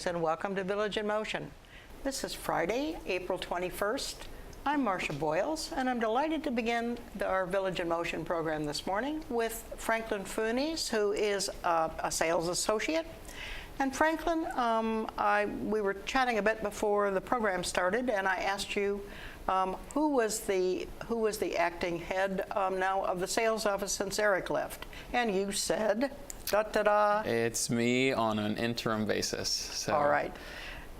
Greetings and welcome to Village in Motion. This is Friday, April 21st. I'm Marcia Boyles, and I'm delighted to begin our Village in Motion program this morning with Franklin Funes, who is a sales associate. And Franklin, we were chatting a bit before the program started, and I asked you who was the acting head now of the sales office since Eric left, and you said, da-da-da. It's me on an interim basis. So. All right.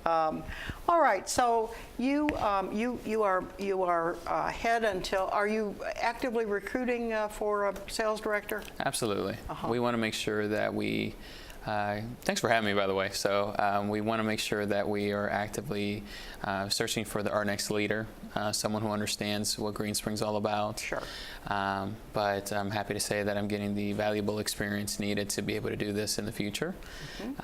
All right. So you are head until. Are you actively recruiting for a sales director? Absolutely. We want to make sure that we. Thanks for having me, by the way. So we want to make sure that we are actively searching for our next leader, someone who understands what Green Spring's all about. Sure. But I'm happy to say that I'm getting the valuable experience needed to be able to do this in the future.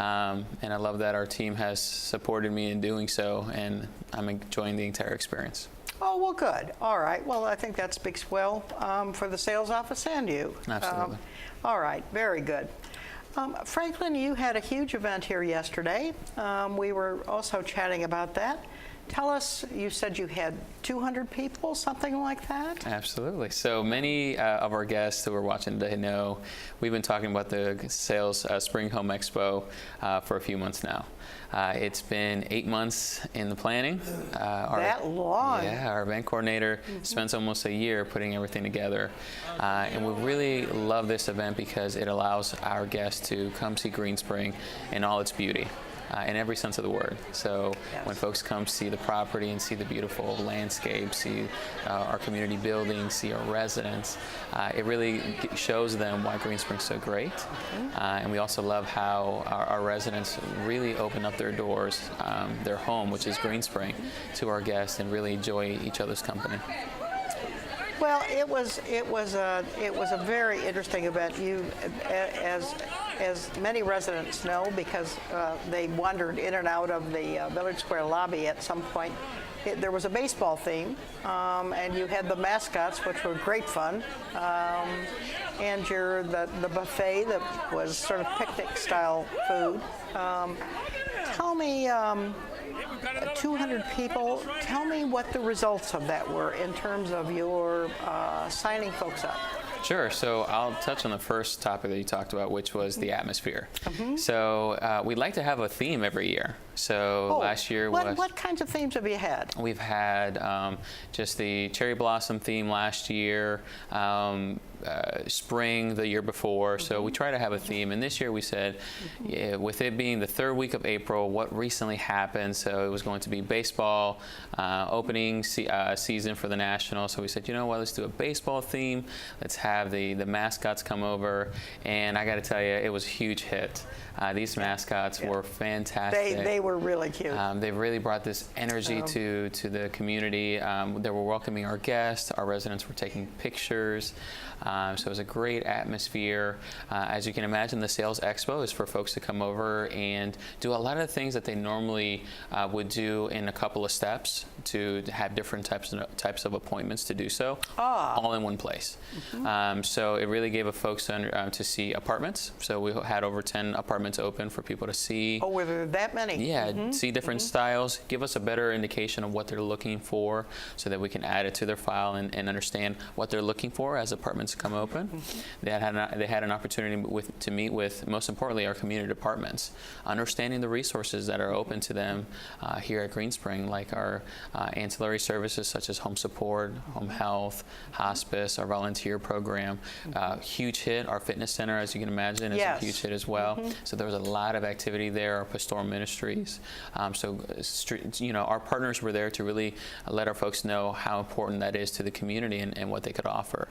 And I love that our team has supported me in doing so, and I'm enjoying the entire experience. Oh, well, good. All right. Well, I think that speaks well for the sales office and you. Absolutely. All right. Very good. Franklin, you had a huge event here yesterday. We were also chatting about that. Tell us, you said you had 200 people, something like that? Absolutely. So many of our guests who are watching today know we've been talking about the Sales Spring Home Expo for a few months now. It's been 8 months in the planning. That long? Yeah, our event coordinator spends almost a year putting everything together. And we really love this event because it allows our guests to come see Green Spring in all its beauty. In every sense of the word. So when folks come see the property and see the beautiful landscape, see our community buildings, see our residents, it really shows them why Green Spring's so great. And we also love how our residents really open up their doors, their home, which is Green Spring, to our guests and really enjoy each other's company. Well, it was a very interesting event. You, as many residents know, because they wandered in and out of the Village Square lobby at some point. There was a baseball theme, and you had the mascots, which were great fun, and the buffet that was sort of picnic-style food. Tell me. 200 people. Tell me what the results of that were in terms of your signing folks up. Sure. So I'll touch on the first topic that you talked about, which was the atmosphere. So we'd like to have a theme every year. So last year what kinds of themes have you had? We've had just the cherry blossom theme last year. Spring the year before, so we try to have a theme. And this year we said, with it being the third week of April, what recently happened? So it was going to be baseball, opening season for the Nationals. So we said, you know what, let's do a baseball theme. Let's have the mascots come over. And I got to tell you, it was a huge hit. These mascots were fantastic. They were really cute. They really brought this energy to the community. They were welcoming our guests. Our residents were taking pictures. So it was a great atmosphere. As you can imagine, the Sales Expo is for folks to come over and do a lot of the things that they normally would do in a couple of steps, to have different types of appointments to do so, all in one place. So it really gave folks to see apartments. So we had over 10 apartments open for people to see. Oh, were there that many? Yeah, see different styles, give us a better indication of what they're looking for so that we can add it to their file and understand what they're looking for as apartments come open. They had an opportunity to meet with, most importantly, our community departments, understanding the resources that are open to them here at Green Spring, like our ancillary services such as home support, home health, hospice, our volunteer program. Huge hit. Our fitness center, as you can imagine, is a huge hit as well. So there was a lot of activity there. Our pastoral ministries. Our partners were there to really let our folks know how important that is to the community and what they could offer.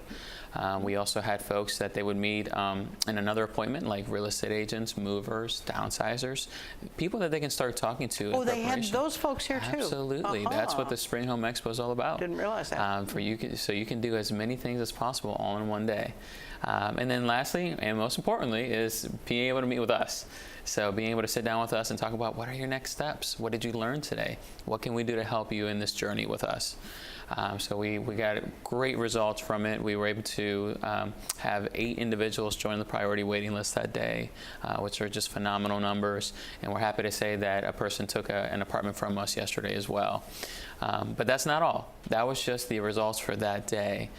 We also had folks that they would meet in another appointment, like real estate agents, movers, downsizers, people that they can start talking to. Oh, they had those folks here too? Absolutely. That's what the Spring Home Expo is all about. Didn't realize that. So you can do as many things as possible all in one day. And then lastly, and most importantly, is being able to meet with us. So being able to sit down with us and talk about what are your next steps? What did you learn today? What can we do to help you in this journey with us? So we got great results from it. We were able to have 8 individuals join the priority waiting list that day, which are just phenomenal numbers. And we're happy to say that a person took an apartment from us yesterday as well. But that's not all. That was just the results for that day.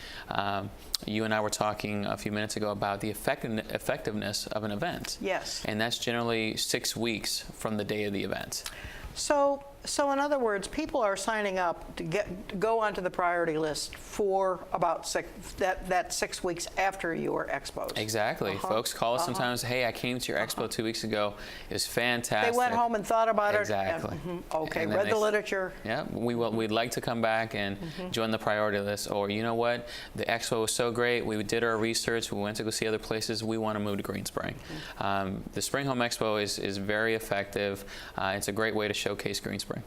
You and I were talking a few minutes ago about the effectiveness of an event. Yes. And that's generally 6 weeks from the day of the event. So in other words, people are signing up to go onto the priority list for about 6 weeks after your expos. Exactly. Folks call us sometimes, hey, I came to your expo 2 weeks ago. It was fantastic. They went home and thought about it. Exactly. Okay, And then read the literature. Yeah, we'd like to come back and join the priority list. Or, you know what, the expo was so great. We did our research. We went to go see other places. We want to move to Green Spring. The Spring Home Expo is very effective. It's a great way to showcase Green Spring.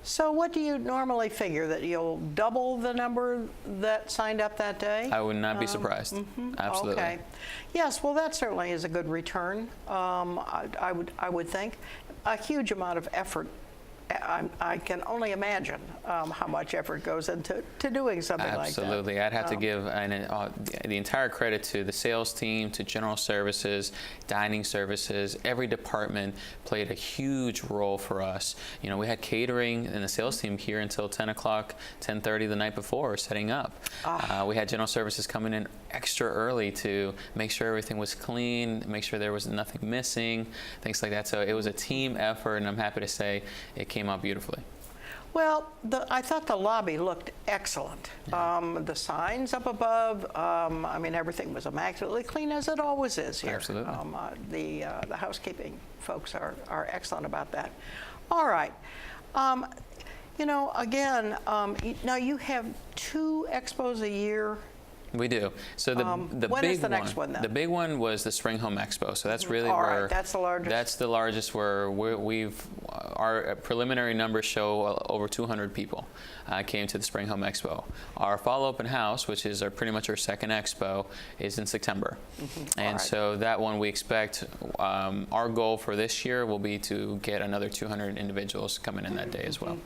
So what do you normally figure, that you'll double the number that signed up that day? I would not be surprised. Absolutely. Okay. Yes, well, that certainly is a good return. I would think. A huge amount of effort. I can only imagine how much effort goes into doing something like that. Absolutely. I'd have to give the entire credit to the sales team, to general services, dining services. Every department played a huge role for us. You know, we had catering and the sales team here until 10 o'clock, 10:30 the night before, setting up. We had general services coming in extra early to make sure everything was clean, make sure there was nothing missing, things like that. So it was a team effort, and I'm happy to say it came out beautifully. Well, I thought the lobby looked excellent. The signs up above, I mean, everything was immaculately clean, as it always is here. Absolutely. The housekeeping folks are excellent about that. All right. You know, again, now you have 2 expos a year. We do. So the when big is the next one then? The big one was the Spring Home Expo. So that's really All where right, that's the largest. That's the largest where our preliminary numbers show over 200 people came to the Spring Home Expo. Our fall open house, which is pretty much our second expo, is in September. And so that one we expect, our goal for this year will be to get another 200 individuals coming in that day as well.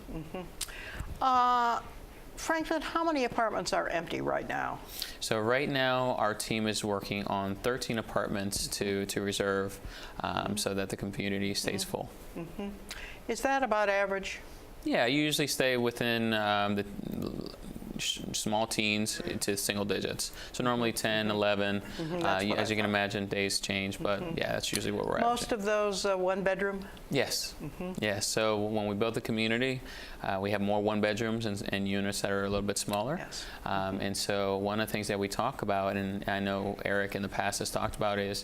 Franklin, how many apartments are empty right now? So right now, our team is working on 13 apartments to reserve so that the community stays full. Is that about average? Yeah, you usually stay within the small teens to single digits. So normally 10, 11. As you can imagine, days change, but yeah, that's usually where we're at. Most of those 1 bedroom? Yes. Yes. So when we built the community, we have more 1 bedrooms and units that are a little bit smaller. Yes. And so one of the things that we talk about, and I know Eric in the past has talked about, is,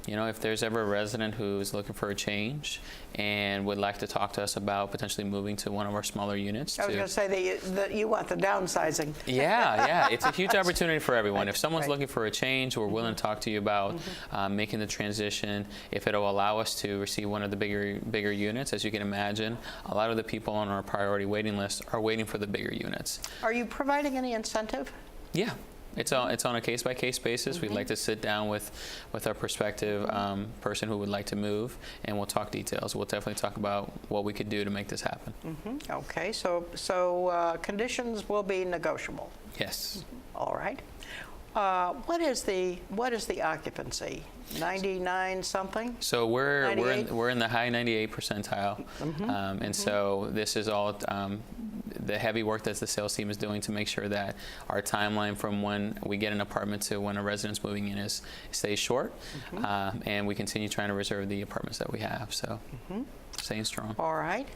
you know, if there's ever a resident who's looking for a change and would like to talk to us about potentially moving to one of our smaller units. I was going to say that you want the downsizing. Yeah, it's a huge opportunity for everyone. If someone's looking for a change, we're willing to talk to you about making the transition. If it'll allow us to receive one of the bigger units, as you can imagine, a lot of the people on our priority waiting list are waiting for the bigger units. Are you providing any incentive? Yeah. It's on a case-by-case basis. We'd like to sit down with our prospective person who would like to move, and we'll talk details. We'll definitely talk about what we could do to make this happen. Okay, so conditions will be negotiable. Yes. All right. What is the occupancy? 99 something? So we're in the high 98 percentile, and so this is all the heavy work that the sales team is doing to make sure that our timeline from when we get an apartment to when a resident's moving in stays short, and we continue trying to reserve the apartments that we have. So staying strong. All right.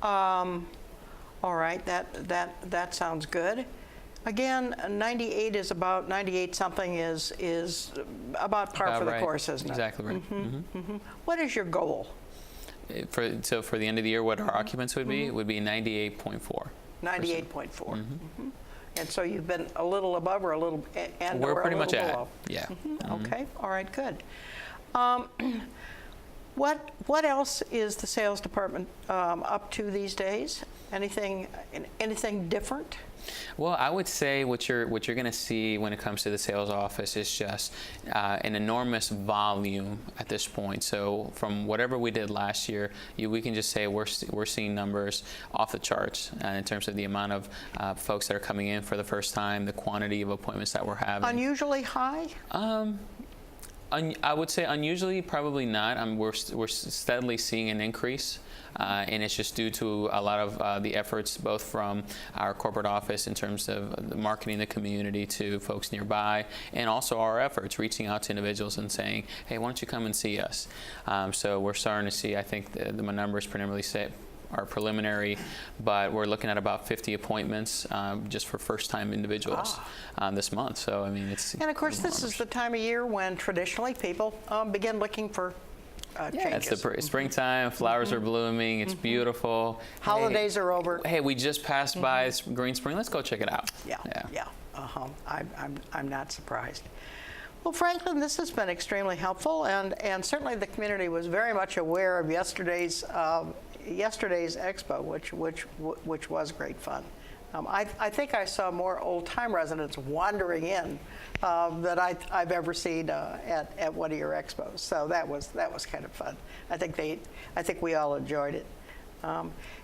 All right. That sounds good. Again, 98 is about 98 something is about par for the course, isn't it? Exactly right. What is your goal? For the end of the year, what our occupants would be would be 98.4. 98.4. And so you've been a little above or a little We're pretty much below. at. Yeah. Okay. All right. Good. What else is the sales department up to these days? Anything different? Well, I would say what you're going to see when it comes to the sales office is just an enormous volume at this point. So from whatever we did last year, we can just say we're seeing numbers off the charts in terms of the amount of folks that are coming in for the first time, the quantity of appointments that we're having. Unusually high? I would say unusually, probably not. We're steadily seeing an increase, and it's just due to a lot of the efforts both from our corporate office in terms of marketing the community to folks nearby, and also our efforts reaching out to individuals and saying, hey, why don't you come and see us? So we're starting to see, I think the numbers are preliminary, but we're looking at about 50 appointments just for first-time individuals this month. So I mean, it's and of course this is the time of year when traditionally people begin looking for changes. It's the springtime. Flowers are blooming. It's beautiful. Holidays are over. Hey, we just passed by Green Spring. Let's go check it out. Yeah. I'm not surprised. Well, Franklin, this has been extremely helpful, and certainly the community was very much aware of yesterday's expo, which was great fun. I think I saw more old-time residents wandering in than I've ever seen at one of your expos. So that was kind of fun. I think we all enjoyed it.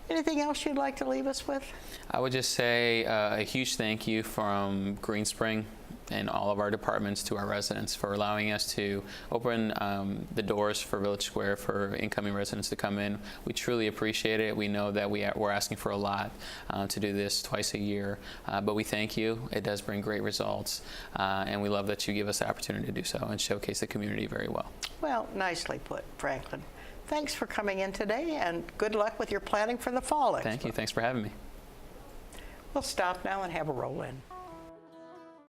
Anything else you'd like to leave us with? I would just say a huge thank you from Green Spring and all of our departments to our residents for allowing us to open the doors for Village Square for incoming residents to come in. We truly appreciate it. We know that we're asking for a lot to do this twice a year, but we thank you. It does bring great results, and we love that you give us the opportunity to do so and showcase the community very well. Well, nicely put, Franklin. Thanks for coming in today, and good luck with your planning for the fall expo. Thank you. Thanks for having me. We'll stop now and have a roll in.